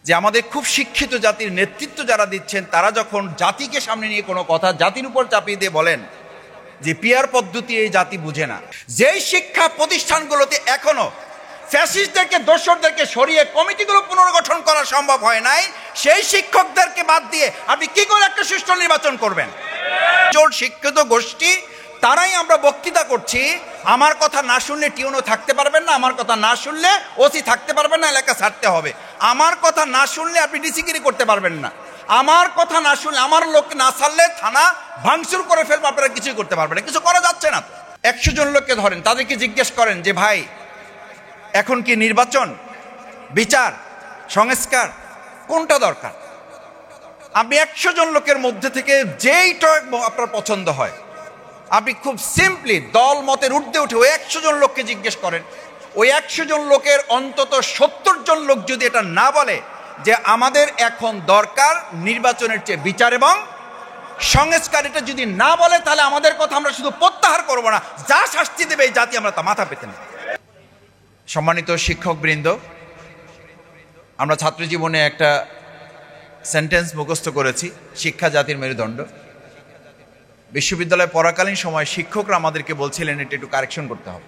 যে আমাদের খুব শিক্ষিত জাতির নেতৃত্ব যারা দিচ্ছেন তারা যখন জাতিকে সামনে নিয়ে কোনো কথা জাতির উপর চাপিয়ে দিয়ে বলেন যে পিয়ার পদ্ধতি এই জাতি বুঝে না। যেই শিক্ষা প্রতিষ্ঠানগুলোতে এখনো ফ্যাসিস্টদেরকে দোসরদেরকে সরিয়ে কমিটিগুলো পুনর্গঠন করা সম্ভব হয় নাই, সেই শিক্ষকদেরকে বাদ দিয়ে আপনি কি করে একটা সুষ্ঠু নির্বাচন করবেন? জোর শিক্ষিত গোষ্ঠী তারাই আমরা বক্তৃতা করছি, আমার কথা না শুনলে টিউনও থাকতে পারবেন না, আমার কথা না শুনলে ওসি থাকতে পারবেন না, এলাকা ছাড়তে হবে, আমার কথা না শুনলে আপনি ডিসিগিরি করতে পারবেন না, আমার কথা না শুনলে আমার লোককে না ছাড়লে থানা ভাঙচুর করে ফেলবে, আপনারা কিছুই করতে পারবেন না। কিছু করা যাচ্ছে না। 100 জন লোককে ধরেন, তাদেরকে জিজ্ঞেস করেন যে ভাই এখন কি নির্বাচন, বিচার, সংস্কার কোনটা দরকার? আপনি 100 জন লোকের মধ্যে থেকে যেইটা আপনার পছন্দ হয় আপনি খুব সিম্পলি দল মতের ঊর্ধ্বে উঠে ওই 100 জন লোককে জিজ্ঞেস করেন। ওই 100 জন লোকের অন্তত 70 জন লোক যদি এটা না বলে যে আমাদের এখন দরকার নির্বাচনের চেয়ে বিচার এবং সংস্কার, এটা যদি না বলে তাহলে আমাদের কথা আমরা শুধু প্রত্যাহার করব না, যা শাস্তি দেবে এই জাতি আমরা তা মাথা পেতে নেব। সম্মানিত শিক্ষকবৃন্দ, আমরা ছাত্র জীবনে একটা সেন্টেন্স মুখস্থ করেছি, শিক্ষা জাতির মেরুদণ্ড। বিশ্ববিদ্যালয়ে পড়াকালীন সময় শিক্ষকরা আমাদেরকে বলছিলেন এটা একটু কারেকশন করতে হবে।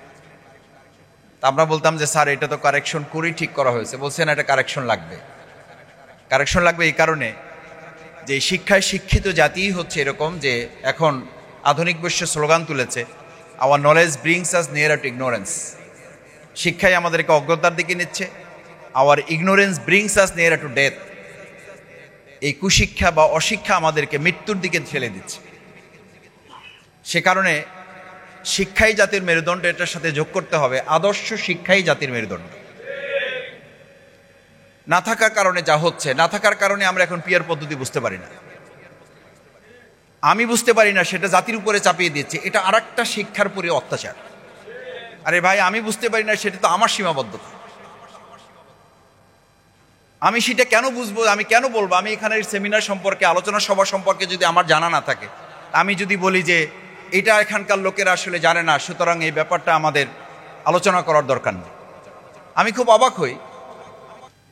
তা আমরা বলতাম যে স্যার এটা তো কারেকশন করেই ঠিক করা হয়েছে। বলছেন এটা কারেকশন লাগবে। কারেকশন লাগবে এই কারণে যে শিক্ষায় শিক্ষিত জাতিই হচ্ছে এরকম যে এখন আধুনিক বিশ্ব স্লোগান তুলেছে, আওয়ার নলেজ ব্রিংস আস নিয়ারার টু ইগনোরেন্স। শিক্ষাই আমাদেরকে অজ্ঞতার দিকে নিচ্ছে, hour ignorance brings us নিয়ারার to death. এই কুশিক্ষা বা অশিক্ষা আমাদেরকে মৃত্যুর দিকে ঠেলে দিচ্ছে। সে কারণে শিক্ষাই জাতির মেরুদণ্ড, এটার সাথে যোগ করতে হবে আদর্শ শিক্ষাই জাতির মেরুদণ্ড। না থাকার কারণে যা হচ্ছে, না থাকার কারণে আমরা এখন পিয়ার পদ্ধতি বুঝতে পারি না, আমি বুঝতে পারি না, সেটা জাতির উপরে চাপিয়ে দিচ্ছে। এটা আরেকটা শিক্ষার পরে অত্যাচার। আরে ভাই আমি বুঝতে পারি না, সেটা তো আমার সীমাবদ্ধতা। আমি সেটা কেন বুঝবো, আমি কেন বলবো? আমি এখানের সেমিনার সম্পর্কে, আলোচনা সভা সম্পর্কে যদি আমার জানা না থাকে, আমি যদি বলি যে এটা এখানকার লোকেরা আসলে জানে না, সুতরাং এই ব্যাপারটা আমাদের আলোচনা করার দরকার নেই, আমি খুব অবাক হই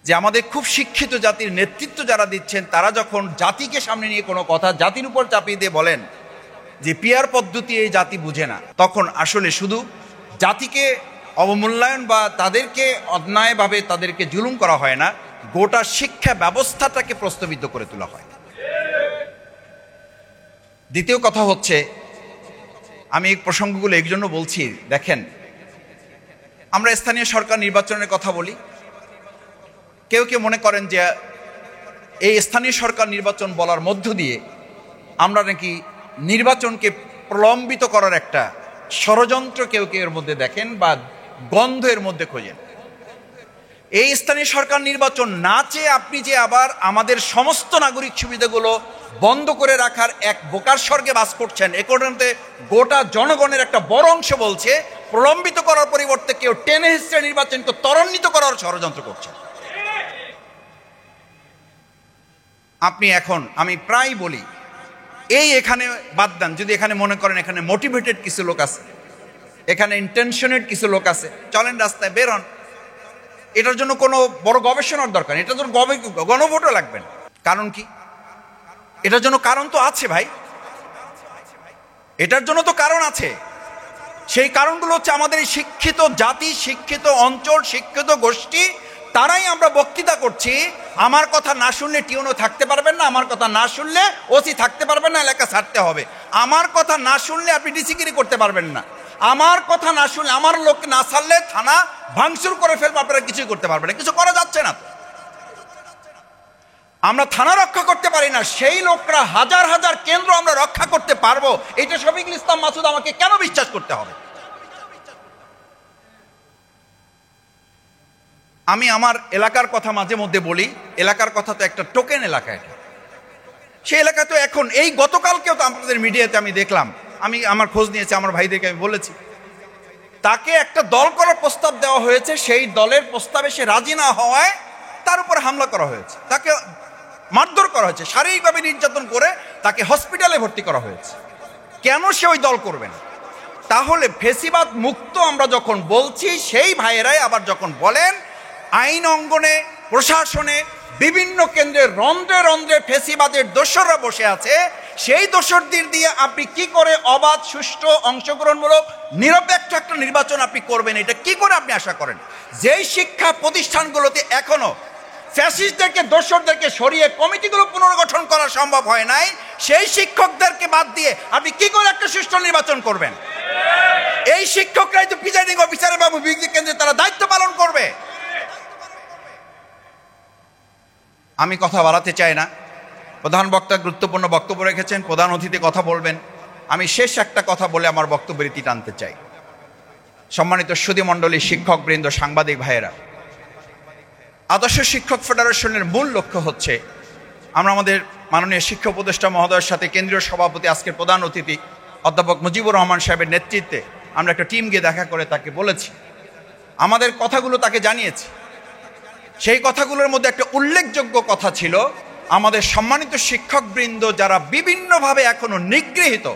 যে আমাদের খুব শিক্ষিত জাতির নেতৃত্ব যারা দিচ্ছেন তারা যখন জাতিকে সামনে নিয়ে কোনো কথা জাতির উপর চাপিয়ে দিয়ে বলেন যে পিয়ার পদ্ধতি এই জাতি বুঝে না, তখন আসলে শুধু জাতিকে অবমূল্যায়ন বা তাদেরকে অন্যায়ভাবে তাদেরকে জুলুম করা হয় না, গোটা শিক্ষা ব্যবস্থাটাকে প্রশ্নবিদ্ধ করে তোলা হয়। দ্বিতীয় কথা হচ্ছে, আমি এই প্রসঙ্গগুলো এই জন্য বলছি, দেখেন আমরা স্থানীয় সরকার নির্বাচনের কথা বলি, কেউ কেউ মনে করেন যে এই স্থানীয় সরকার নির্বাচন বলার মধ্য দিয়ে আমরা নাকি নির্বাচনকে প্রলম্বিত করার একটা ষড়যন্ত্র কেউ কেউ এর মধ্যে দেখেন বা গন্ধ এর মধ্যে খোঁজেন। এই স্থানীয় সরকার নির্বাচন না চেয়ে আপনি যে আবার আমাদের সমস্ত নাগরিক সুবিধাগুলো বন্ধ করে রাখার এক বোকার স্বর্গে বাস করছেন, এ কারণে গোটা জনগণের একটা বড় অংশ বলছে প্রলম্বিত করার পরিবর্তে কেউ টেনে হিস্ট্রে নির্বাচনকে ত্বরান্বিত করার ষড়যন্ত্র করছে। আপনি এখন, আমি প্রায় বলি, এই এখানে বাদ দেন, যদি এখানে মনে করেন এখানে মোটিভেটেড কিছু লোক আছে, এখানে ইন্টেনশনেড কিছু লোক আছে, চলেন রাস্তায় বের হন, এটার জন্য কোনো বড় গবেষণার দরকার, এটার জন্য গণভোটও লাগবে না। কারণ কি? এটার জন্য কারণ তো আছে ভাই, এটার জন্য তো কারণ আছে। সেই কারণগুলো হচ্ছে আমাদের এই শিক্ষিত জাতি, শিক্ষিত অঞ্চল, শিক্ষিত গোষ্ঠী, তারাই আমরা বক্তৃতা করছি, আমার কথা না শুনলে টিউনও থাকতে পারবেন না, আমার কথা না শুনলে ওসি থাকতে পারবেন না, এলাকা ছাড়তে হবে, আমার কথা না শুনলে আপনি ডিসিগিরি করতে পারবেন না, আমার কথা না শুনলে আমার লোককে না ছাড়লে থানা ভাঙচুর করে ফেলবে, আপনারা কিছুই করতে পারবেন না। কিছু করা যাচ্ছে না। আমরা থানা রক্ষা করতে পারি না, সেই লোকরা হাজার হাজার কেন্দ্র আমরা রক্ষা করতে পারবো, এটা শফিকুল ইসলাম মাসুদ আমাকে কেন বিশ্বাস করতে হবে? আমি আমার এলাকার কথা মাঝে মধ্যে বলি, এলাকার কথা তো একটা টোকেন এলাকা, এটা সেই এলাকা তো এখন এই গতকালকেও তো আপনাদের মিডিয়াতে আমি দেখলাম, আমি আমার খোঁজ নিয়েছি, আমার ভাইদেরকে আমি বলেছি, তাকে একটা দল করার প্রস্তাব দেওয়া হয়েছে, সেই দলের প্রস্তাবে সে রাজি না হওয়ায় তার উপর হামলা করা হয়েছে, তাকে মারধর করা হয়েছে, শারীরিকভাবে নির্যাতন করে তাকে হসপিটালে ভর্তি করা হয়েছে। কেন সে ওই দল করবে না? তাহলে ফেসিবাদ মুক্ত আমরা যখন বলছি, সেই ভাইয়েরাই আবার যখন বলেন আইন অঙ্গনে, প্রশাসনে বিভিন্ন কেন্দ্রে রন্ধ্রে রন্ধ্রে ফেসিবাদের দোসররা বসে আছে, সেই দোসরদের দিয়ে আপনি কি করে অবাধ, সুষ্ঠু, অংশগ্রহণমূলক, নিরপেক্ষ একটা নির্বাচন আপনি করবেন? এটা কি করে আপনি আশা করেন? যেই শিক্ষা প্রতিষ্ঠানগুলোতে এখনো ফ্যাসিস্টদেরকে, দোসরদেরকে সরিয়ে কমিটিগুলো পুনর্গঠন করা সম্ভব হয় নাই, সেই শিক্ষকদেরকে বাদ দিয়ে আপনি কি করে একটা সুষ্ঠু নির্বাচন করবেন? এই শিক্ষকরাই তো প্রিজাইডিং অফিসার এবং বিজ্ঞ কেন্দ্রে তারা দায়িত্ব পালন করবে। আমি কথা বাড়াতে চাই না, প্রধান বক্তা গুরুত্বপূর্ণ বক্তব্য রেখেছেন, প্রধান অতিথি কথা বলবেন। আমি শেষ একটা কথা বলে আমার বক্তব্যের ইতি টানতে চাই। সম্মানিত সুধীমণ্ডলী, শিক্ষকবৃন্দ, সাংবাদিক ভাইয়েরা, আদর্শ শিক্ষক ফেডারেশনের মূল লক্ষ্য হচ্ছে, আমরা আমাদের মাননীয় শিক্ষা উপদেষ্টা মহোদয়ের সাথে কেন্দ্রীয় সভাপতি, আজকের প্রধান অতিথি অধ্যাপক মুজিবুর রহমান সাহেবের নেতৃত্বে আমরা একটা টিম গিয়ে দেখা করে তাকে বলেছি, আমাদের কথাগুলো তাকে জানিয়েছি। সেই কথাগুলোর মধ্যে একটা উল্লেখযোগ্য কথা ছিল, আমাদের সম্মানিত শিক্ষকবৃন্দ যারা বিভিন্নভাবে এখনো নিগৃহীত,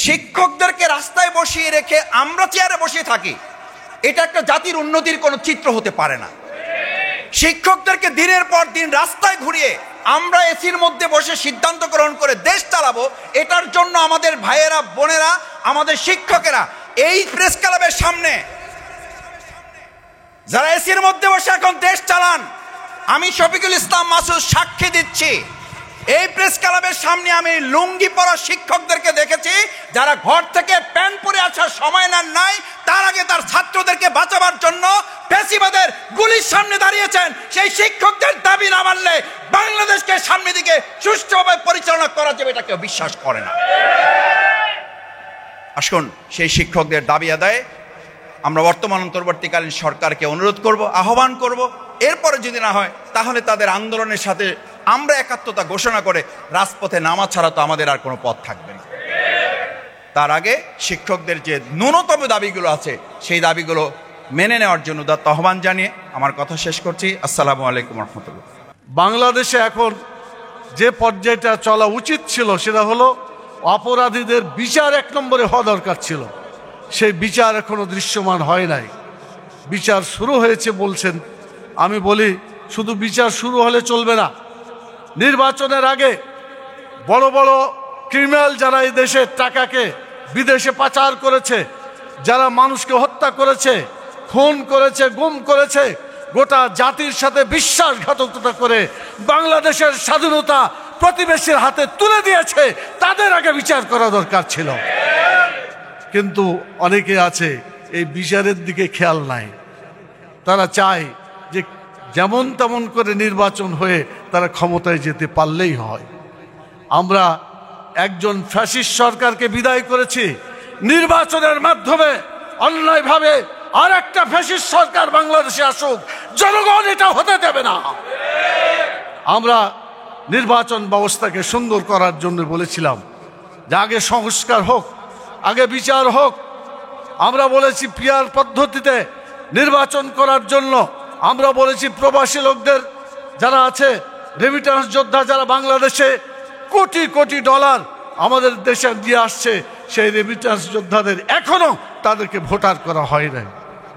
শিক্ষকদেরকে রাস্তায় বসিয়ে রেখে আমরা চেয়ারে বসিয়ে থাকি, এটা একটা জাতির উন্নতির কোনো চিত্র হতে পারে না। শিক্ষকদেরকে দিনের পর দিন রাস্তায় ঘুরিয়ে আমরা এসির মধ্যে বসে সিদ্ধান্ত গ্রহণ করে দেশ চালাবো, এটার জন্য আমাদের ভাইয়েরা, বোনেরা, আমাদের শিক্ষকেরা এই প্রেস ক্লাবের সামনে যারা এসির মধ্যে বসে এখন দেশ চালান, আমি শফিকুল ইসলাম মাসুদ সাক্ষী দিচ্ছি, এই প্রেস ক্লাবের সামনে আমি লুঙ্গি পরা শিক্ষকদেরকে দেখেছি, যারা ঘর থেকে প্যান্ট পরে আসার সময় নেন নাই, তার আগে তার ছাত্রদেরকে বাঁচাবার জন্য ফ্যাসিবাদের গুলির সামনে দাঁড়িয়েছেন। সেই শিক্ষকদের দাবি না মানলে বাংলাদেশকে সামনের দিকে সুষ্ঠুভাবে পরিচালনা করা যাবে, এটা কেউ বিশ্বাস করে না। আসুন সেই শিক্ষকদের দাবি আদায়ে আমরা বর্তমান অন্তর্বর্তীকালীন সরকারকে অনুরোধ করব, আহ্বান করব। এরপরে যদি না হয় তাহলে তাদের আন্দোলনের সাথে আমরা একাত্মতা ঘোষণা করে রাজপথে নামা ছাড়া তো আমাদের আর কোনো পথ থাকবে না। তার আগে শিক্ষকদের যে ন্যূনতম দাবিগুলো আছে সেই দাবিগুলো মেনে নেওয়ার জন্য উদাত্ত আহ্বান জানিয়ে আমার কথা শেষ করছি। আসসালামু আলাইকুম রহমতুল্লাহ। বাংলাদেশে এখন যে পর্যায়টা চলা উচিত ছিল সেটা হলো অপরাধীদের বিচার এক নম্বরে হওয়া দরকার ছিল, সেই বিচার এখনো দৃশ্যমান হয় নাই। বিচার শুরু হয়েছে বলছেন, আমি বলি শুধু বিচার শুরু হলে চলবে না। নির্বাচনের আগে বড় বড় ক্রিমিনাল যারা এই দেশের টাকাকে বিদেশে পাচার করেছে, যারা মানুষকে হত্যা করেছে, খুন করেছে, গুম করেছে, গোটা জাতির সাথে বিশ্বাসঘাতকতা করে বাংলাদেশের স্বাধীনতা প্রতিবেশীর হাতে তুলে দিয়েছে, তাদের আগে বিচার করা দরকার ছিল। কিন্তু অনেকে আছে এই বিচারের দিকে খেয়াল নাই, তারা চায় যে যেমন তেমন করে নির্বাচন হয়ে তারা ক্ষমতায় যেতে পারলেই হয়। আমরা একজন ফ্যাসিস্ট সরকারকে বিদায় করেছি, নির্বাচনের মাধ্যমে অন্যায়ভাবে আর একটা ফ্যাসিস্ট সরকার বাংলাদেশে আসুক, জনগণ এটা হতে দেবে না। আমরা নির্বাচন ব্যবস্থাকে সুন্দর করার জন্য বলেছিলাম যে আগে সংস্কার হোক, আগে বিচার হোক। আমরা বলেছি পিআর পদ্ধতিতে নির্বাচন করার জন্য। আমরা বলেছি প্রবাসী লোকদের যারা আছে, রেমিটেন্স যোদ্ধা যারা বাংলাদেশে কোটি কোটি ডলার আমাদের দেশে দিয়ে আসছে, সেই রেমিটেন্স যোদ্ধাদের এখনো তাদেরকে ভোটার করা হয় নাই।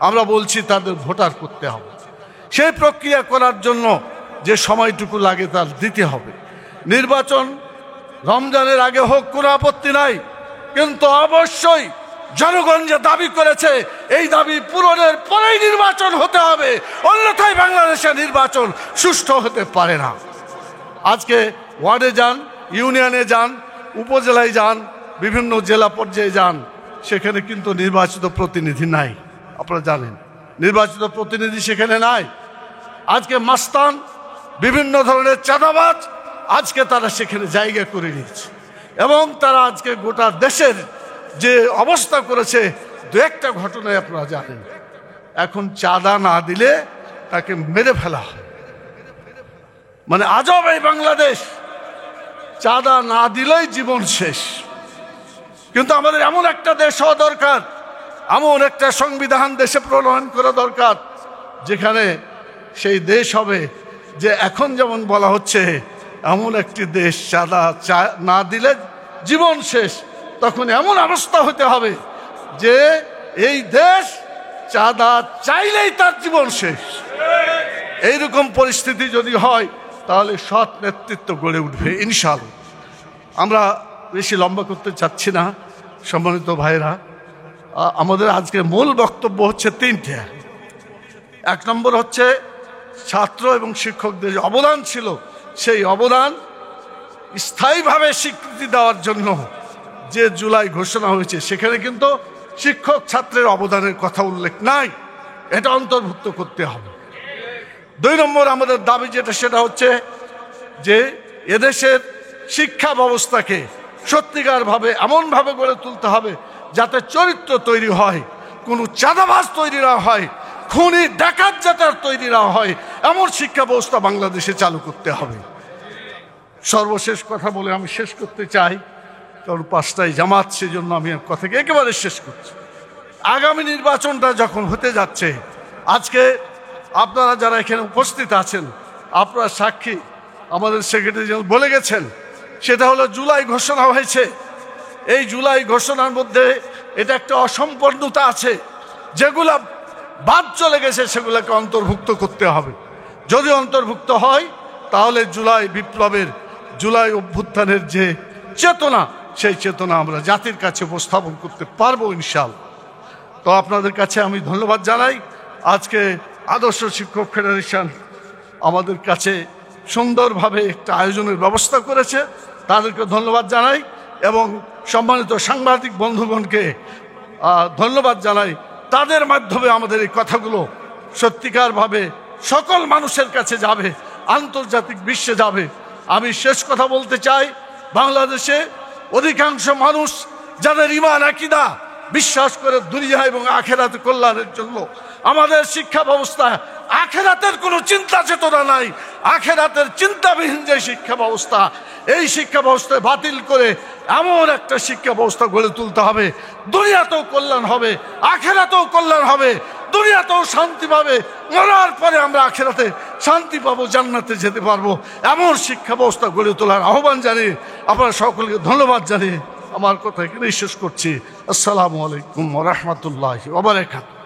আমরা বলছি তাদের ভোটার করতে হবে। সেই প্রক্রিয়া করার জন্য যে সময়টুকু লাগে তার দিতে হবে। নির্বাচন রমজানের আগে হোক, কোনো আপত্তি নাই, কিন্তু অবশ্যই জনগণ যে দাবি করেছে এই দাবি পূরণের পরেই নির্বাচন হতে হবে, অন্যথায় বাংলাদেশের নির্বাচন সুষ্ঠু হতে পারে না। আজকে ওয়ার্ডে যান, ইউনিয়নে যান, উপজেলায় যান, বিভিন্ন জেলা পর্যায়ে যান, সেখানে কিন্তু নির্বাচিত প্রতিনিধি নাই। আপনারা জানেন নির্বাচিত প্রতিনিধি সেখানে নাই। আজকে মাস্তান, বিভিন্ন ধরনের চাঁদাবাজ আজকে তারা সেখানে জায়গা করে নিয়েছে, এবং তারা আজকে গোটা দেশের যে অবস্থা করেছে, দু একটা ঘটনায় আপনারা জানেন। এখন চাঁদা না দিলে তাকে মেরে ফেলা হয়, মানে আজব এই বাংলাদেশ। চাঁদা না দিলেই জীবন শেষ। কিন্তু আমাদের এমন একটা দেশ হওয়া দরকার, এমন একটা সংবিধান দেশে প্রণয়ন করা দরকার যেখানে সেই দেশ হবে যে এখন যেমন বলা হচ্ছে এমন একটি দেশ, চাঁদা না দিলে জীবন শেষ। তখন এমন অবস্থা হতে হবে যে এই দেশ চাঁদা চাইলেই তার জীবন শেষ। এইরকম পরিস্থিতি যদি হয় তাহলে সৎ নেতৃত্ব গড়ে উঠবে ইনশাআল্লাহ। আমরা বেশি লম্বা করতে চাচ্ছি না সম্মানিত ভাইরা। আমাদের আজকে মূল বক্তব্য হচ্ছে তিনটে। এক নম্বর হচ্ছে ছাত্র এবং শিক্ষকদের যে অবদান ছিল সেই অবদান স্থায়ীভাবে স্বীকৃতি দেওয়ার জন্য যে জুলাই ঘোষণা হয়েছে সেখানে কিন্তু শিক্ষক ছাত্রের অবদানের কথা উল্লেখ নাই, এটা অন্তর্ভুক্ত করতে হবে। দুই নম্বর আমাদের দাবি যেটা সেটা হচ্ছে যে এদেশের শিক্ষা ব্যবস্থাকে সত্যিকারভাবে এমনভাবে গড়ে তুলতে হবে যাতে চরিত্র তৈরি হয়, কোনো চাঁদাবাজ তৈরি না হয়, খুনি ডাকাত যাতে তৈরি না হয়, এমন শিক্ষা ব্যবস্থা বাংলাদেশে চালু করতে হবে। সর্বশেষ কথা বলে আমি শেষ করতে চাই, কারণ 5টায় জামাত, সেজন্য আমি কথাকে একেবারে শেষ করছি। আগামী নির্বাচনটা যখন হতে যাচ্ছে, আজকে আপনারা যারা এখানে উপস্থিত আছেন আপনারা সাক্ষী, আমাদের সেক্রেটারি জেনারেল বলে গেছেন, সেটা হলো জুলাই ঘোষণা হয়েছে। এই জুলাই ঘোষণার মধ্যে এটা একটা অসম্পূর্ণতা আছে, যেগুলা বাদ চলে গেছে সেগুলোকে অন্তর্ভুক্ত করতে হবে। যদি অন্তর্ভুক্ত হয় তাহলে জুলাই বিপ্লবের, জুলাই অভ্যুত্থানের যে চেতনা, সেই চেতনা আমরা জাতির কাছে উপস্থাপন করতে পারবো ইনশাআল্লাহ। তো আপনাদের কাছে আমি ধন্যবাদ জানাই। আজকে আদর্শ শিক্ষক ফেডারেশন আমাদের কাছে সুন্দরভাবে একটা আয়োজনের ব্যবস্থা করেছে, তাদেরকে ধন্যবাদ জানাই এবং সম্মানিত সাংবাদিক বন্ধুগণকে ধন্যবাদ জানাই। তাদের মাধ্যমে আমাদের এই কথাগুলো সত্যিকারভাবে সকল মানুষের কাছে যাবে, আন্তর্জাতিক বিশ্বে যাবে। আমি শেষ কথা বলতে চাই, বাংলাদেশে অধিকাংশ মানুষ যাদের ঈমান আকীদা বিশ্বাস করে দুনিয়া এবং আখেরাত কল্যাণের জন্য, আমাদের শিক্ষা ব্যবস্থা আখেরাতের কোনো চিন্তা চেতনা নাই, আখেরাতের চিন্তাবিহীন যে শিক্ষা ব্যবস্থা, এই শিক্ষা ব্যবস্থা বাতিল করে এমন একটা শিক্ষা ব্যবস্থা গড়ে তুলতে হবে দুনিয়াতেও কল্যাণ হবে, আখেরাতেও কল্যাণ হবে, দুনিয়াতেও শান্তি পাবে, মরার পরে আমরা আখেরাতে শান্তি পাবো, জান্নাতে যেতে পারবো, এমন শিক্ষা ব্যবস্থা গড়ে তোলার আহ্বান জানিয়ে আপনারা সকলকে ধন্যবাদ জানিয়ে আমার কথা এখানেই শেষ করছি। আসসালামু আলাইকুম ওয়া রাহমাতুল্লাহি ওয়া বারাকাতুহু।